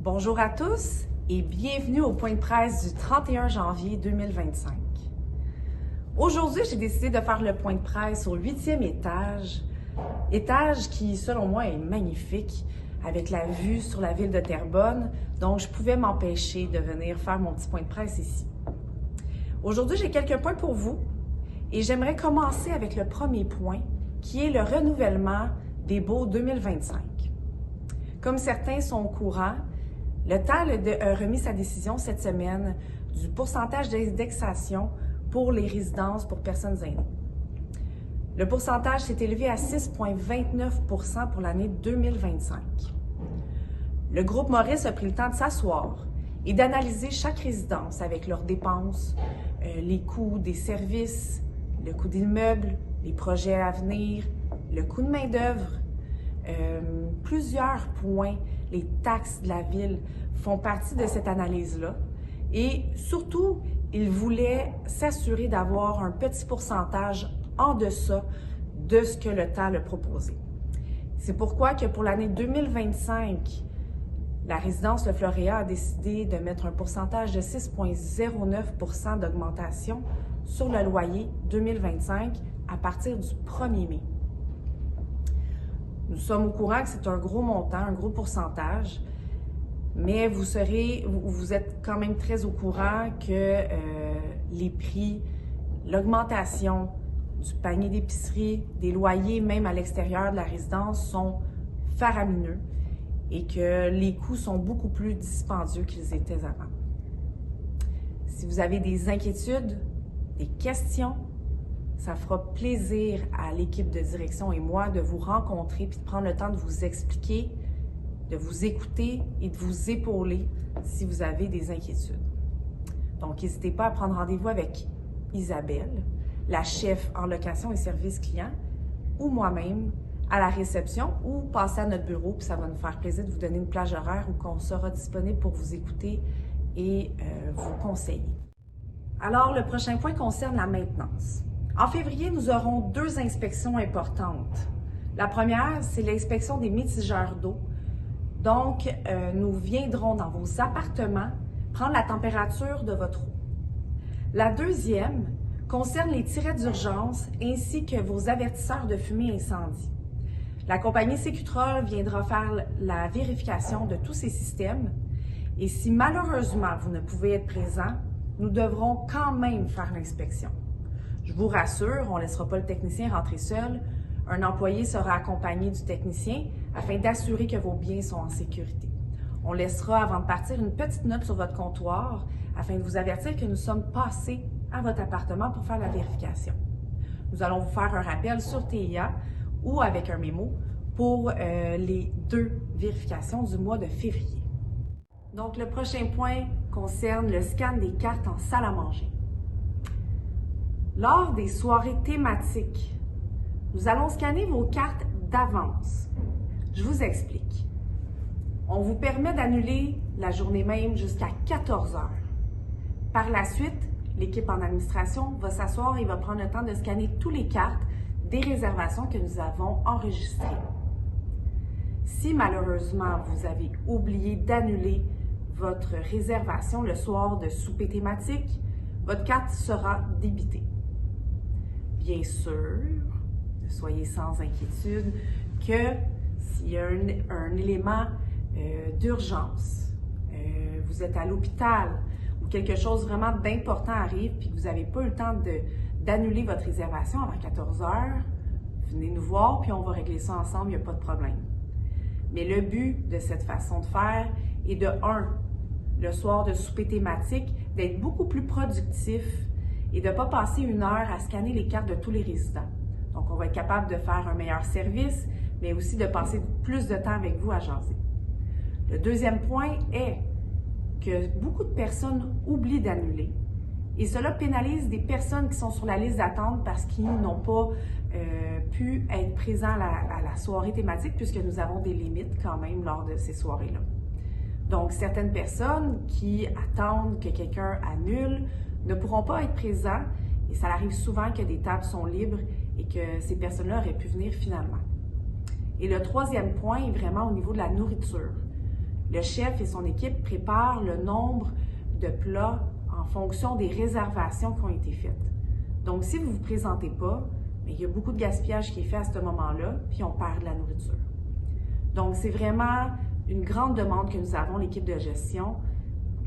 Bonjour à tous et bienvenue au point de presse du 31 janvier 2025. Aujourd'hui, j'ai décidé de faire le point de presse au 8e étage qui, selon moi, est magnifique, avec la vue sur la ville de Terrebonne, donc je pouvais m'empêcher de venir faire mon petit point de presse ici. Aujourd'hui, j'ai quelques points pour vous et j'aimerais commencer avec le premier point, qui est le renouvellement des baux 2025. Comme certains sont au courant, le TAL a remis sa décision cette semaine du pourcentage d'indexation pour les résidences pour personnes aînées. Le pourcentage s'est élevé à 6,29 % pour l'année 2025. Le groupe Maurice a pris le temps de s'asseoir et d'analyser chaque résidence avec leurs dépenses, les coûts des services, le coût d'immeuble, les projets à venir, le coût de main-d'œuvre. Plusieurs points, les taxes de la ville font partie de cette analyse-là. Et surtout, ils voulaient s'assurer d'avoir un petit pourcentage en deçà de ce que le TAL a proposé. C'est pourquoi que pour l'année 2025, la résidence Le Floréat a décidé de mettre un pourcentage de 6,09 % d'augmentation sur le loyer 2025 à partir du 1er mai. Nous sommes au courant que c'est un gros montant, un gros pourcentage, mais vous êtes quand même très au courant que les prix, l'augmentation du panier d'épicerie, des loyers, même à l'extérieur de la résidence, sont faramineux et que les coûts sont beaucoup plus dispendieux qu'ils étaient avant. Si vous avez des inquiétudes, des questions, ça fera plaisir à l'équipe de direction et moi de vous rencontrer puis de prendre le temps de vous expliquer, de vous écouter et de vous épauler si vous avez des inquiétudes. Donc, n'hésitez pas à prendre rendez-vous avec Isabelle, la chef en location et service client, ou moi-même à la réception, ou passer à notre bureau, puis ça va nous faire plaisir de vous donner une plage horaire où on sera disponible pour vous écouter et vous conseiller. Alors, le prochain point concerne la maintenance. En février, nous aurons 2 inspections importantes. La première, c'est l'inspection des mitigeurs d'eau. Donc, nous viendrons dans vos appartements prendre la température de votre eau. La deuxième concerne les tirets d'urgence ainsi que vos avertisseurs de fumée incendie. La compagnie Sécutrol viendra faire la vérification de tous ces systèmes et si malheureusement vous ne pouvez être présent, nous devrons quand même faire l'inspection. Je vous rassure, on ne laissera pas le technicien rentrer seul. Un employé sera accompagné du technicien afin d'assurer que vos biens sont en sécurité. On laissera avant de partir une petite note sur votre comptoir afin de vous avertir que nous sommes passés à votre appartement pour faire la vérification. Nous allons vous faire un rappel sur TIA ou avec un mémo pour les 2 vérifications du mois de février. Donc, le prochain point concerne le scan des cartes en salle à manger. Lors des soirées thématiques, nous allons scanner vos cartes d'avance. Je vous explique. On vous permet d'annuler la journée même jusqu'à 14 heures. Par la suite, l'équipe en administration va s'asseoir et va prendre le temps de scanner toutes les cartes des réservations que nous avons enregistrées. Si malheureusement vous avez oublié d'annuler votre réservation le soir de souper thématique, votre carte sera débitée. Bien sûr, ne soyez sans inquiétude que s'il y a un élément d'urgence, vous êtes à l'hôpital ou quelque chose vraiment d'important arrive puis que vous n'avez pas eu le temps d'annuler votre réservation avant 14 heures, venez nous voir puis on va régler ça ensemble, il n'y a pas de problème. Mais le but de cette façon de faire est de 1, le soir de souper thématique, d'être beaucoup plus productif et de ne pas passer 1 heure à scanner les cartes de tous les résidents. Donc, on va être capable de faire un meilleur service, mais aussi de passer plus de temps avec vous à jaser. Le deuxième point est que beaucoup de personnes oublient d'annuler et cela pénalise des personnes qui sont sur la liste d'attente parce qu'ils n'ont pas pu être présents à la soirée thématique puisque nous avons des limites quand même lors de ces soirées-là. Donc, certaines personnes qui attendent que quelqu'un annule ne pourront pas être présents et ça arrive souvent que des tables sont libres et que ces personnes-là auraient pu venir finalement. Et le troisième point est vraiment au niveau de la nourriture. Le chef et son équipe préparent le nombre de plats en fonction des réservations qui ont été faites. Donc, si vous ne vous présentez pas, mais il y a beaucoup de gaspillage qui est fait à ce moment-là, puis on perd de la nourriture. Donc, c'est vraiment une grande demande que nous avons, l'équipe de gestion,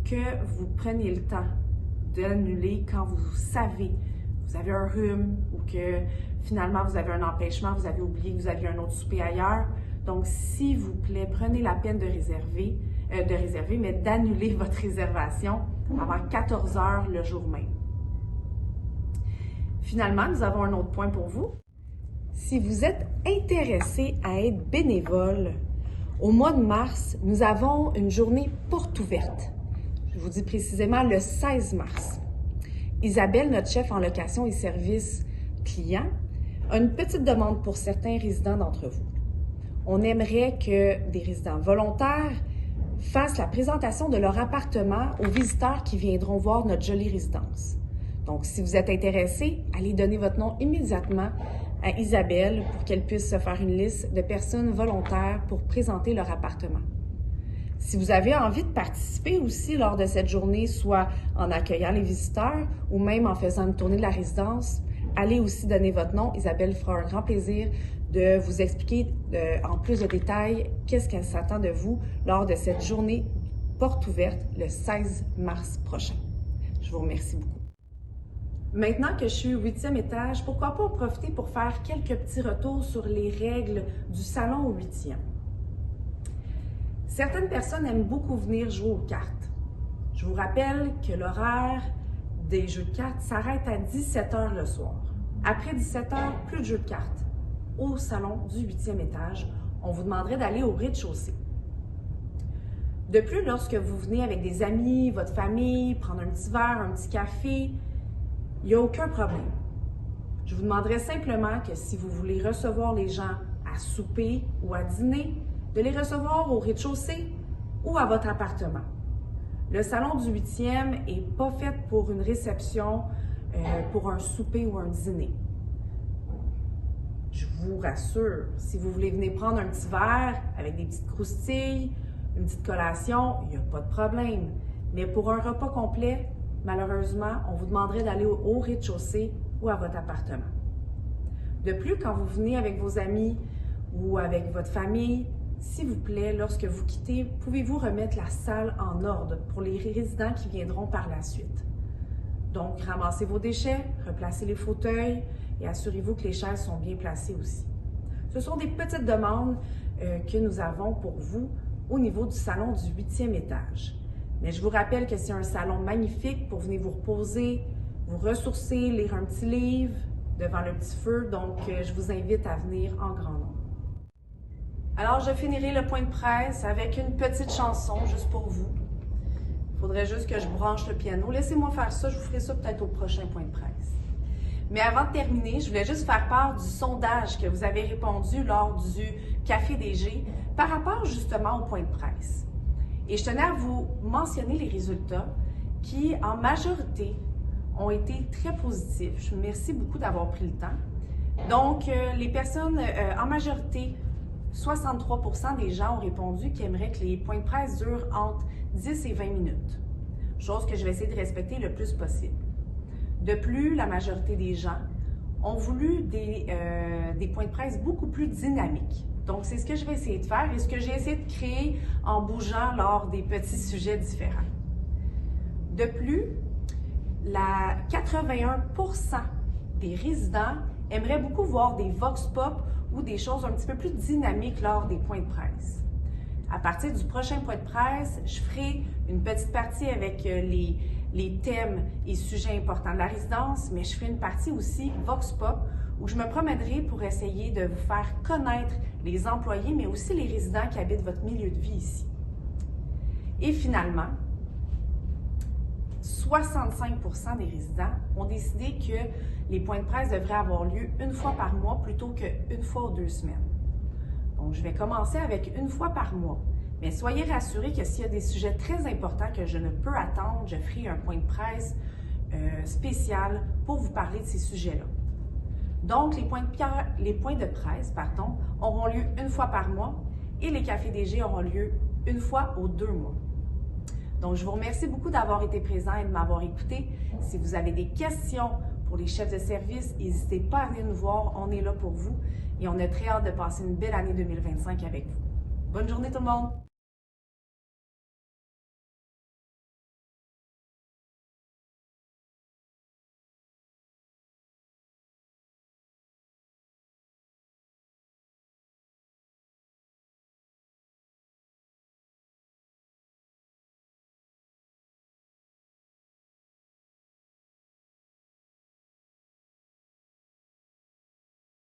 que vous preniez le temps d'annuler quand vous savez, vous avez un rhume ou que finalement vous avez un empêchement, vous avez oublié que vous aviez un autre souper ailleurs. Donc, s'il vous plaît, prenez la peine de réserver, mais d'annuler votre réservation avant 14 heures le jour même. Finalement, nous avons un autre point pour vous. Si vous êtes intéressé à être bénévole, au mois de mars, nous avons une journée porte ouverte. Je vous dis précisément le 16 mars. Isabelle, notre chef en location et services clients, a une petite demande pour certains résidents d'entre vous. On aimerait que des résidents volontaires fassent la présentation de leur appartement aux visiteurs qui viendront voir notre jolie résidence. Donc, si vous êtes intéressé, allez donner votre nom immédiatement à Isabelle pour qu'elle puisse se faire une liste de personnes volontaires pour présenter leur appartement. Si vous avez envie de participer aussi lors de cette journée, soit en accueillant les visiteurs ou même en faisant une tournée de la résidence, allez aussi donner votre nom. Isabelle fera un grand plaisir de vous expliquer en plus de détails qu'est-ce qu'elle s'attend de vous lors de cette journée porte ouverte le 16 mars prochain. Je vous remercie beaucoup. Maintenant que je suis au 8e étage, pourquoi pas en profiter pour faire quelques petits retours sur les règles du salon au 8e. Certaines personnes aiment beaucoup venir jouer aux cartes. Je vous rappelle que l'horaire des jeux de cartes s'arrête à 17 h le soir. Après 17 h, plus de jeux de cartes. Au salon du 8e étage, on vous demanderait d'aller au rez-de-chaussée. De plus, lorsque vous venez avec des amis, votre famille, prendre un petit verre, un petit café, il n'y a aucun problème. Je vous demanderai simplement que si vous voulez recevoir les gens à souper ou à dîner, de les recevoir au rez-de-chaussée ou à votre appartement. Le salon du 8e n'est pas fait pour une réception, pour un souper ou un dîner. Je vous rassure, si vous voulez venir prendre un petit verre avec des petites croustilles, une petite collation, il n'y a pas de problème. Mais pour un repas complet, malheureusement, on vous demanderait d'aller au rez-de-chaussée ou à votre appartement. De plus, quand vous venez avec vos amis ou avec votre famille, s'il vous plaît, lorsque vous quittez, pouvez-vous remettre la salle en ordre pour les résidents qui viendront par la suite. Donc, ramassez vos déchets, replacez les fauteuils et assurez-vous que les chaises sont bien placées aussi. Ce sont des petites demandes que nous avons pour vous au niveau du salon du 8e étage. Mais je vous rappelle que c'est un salon magnifique pour venir vous reposer, vous ressourcer, lire un petit livre devant le petit feu. Donc, je vous invite à venir en grand nombre. Alors, je finirai le point de presse avec une petite chanson juste pour vous. Il faudrait juste que je branche le piano. Laissez-moi faire ça, je vous ferai ça peut-être au prochain point de presse. Mais avant de terminer, je voulais juste faire part du sondage que vous avez répondu lors du Café DG par rapport justement au point de presse. Et je tenais à vous mentionner les résultats qui, en majorité, ont été très positifs. Je vous remercie beaucoup d'avoir pris le temps. Donc, les personnes, en majorité, 63% des gens ont répondu qu'ils aimeraient que les points de presse durent entre 10 et 20 minutes, chose que je vais essayer de respecter le plus possible. De plus, la majorité des gens ont voulu des points de presse beaucoup plus dynamiques. Donc, c'est ce que je vais essayer de faire et ce que j'ai essayé de créer en bougeant lors des petits sujets différents. De plus, 81% des résidents aimeraient beaucoup voir des vox pop ou des choses un petit peu plus dynamiques lors des points de presse. À partir du prochain point de presse, je ferai une petite partie avec les thèmes et sujets importants de la résidence, mais je ferai une partie aussi vox pop où je me promènerai pour essayer de vous faire connaître les employés, mais aussi les résidents qui habitent votre milieu de vie ici. Et finalement, 65% des résidents ont décidé que les points de presse devraient avoir lieu une fois par mois plutôt qu'une fois aux 2 semaines. Donc, je vais commencer avec une fois par mois. Mais soyez rassurés que s'il y a des sujets très importants que je ne peux attendre, je ferai un point de presse spécial pour vous parler de ces sujets-là. Donc, les points de presse auront lieu une fois par mois et les cafés DG auront lieu une fois aux 2 mois. Donc, je vous remercie beaucoup d'avoir été présent et de m'avoir écouté. Si vous avez des questions pour les chefs de service, n'hésitez pas à venir nous voir. On est là pour vous et on a très hâte de passer une belle année 2025 avec vous. Bonne journée tout le monde!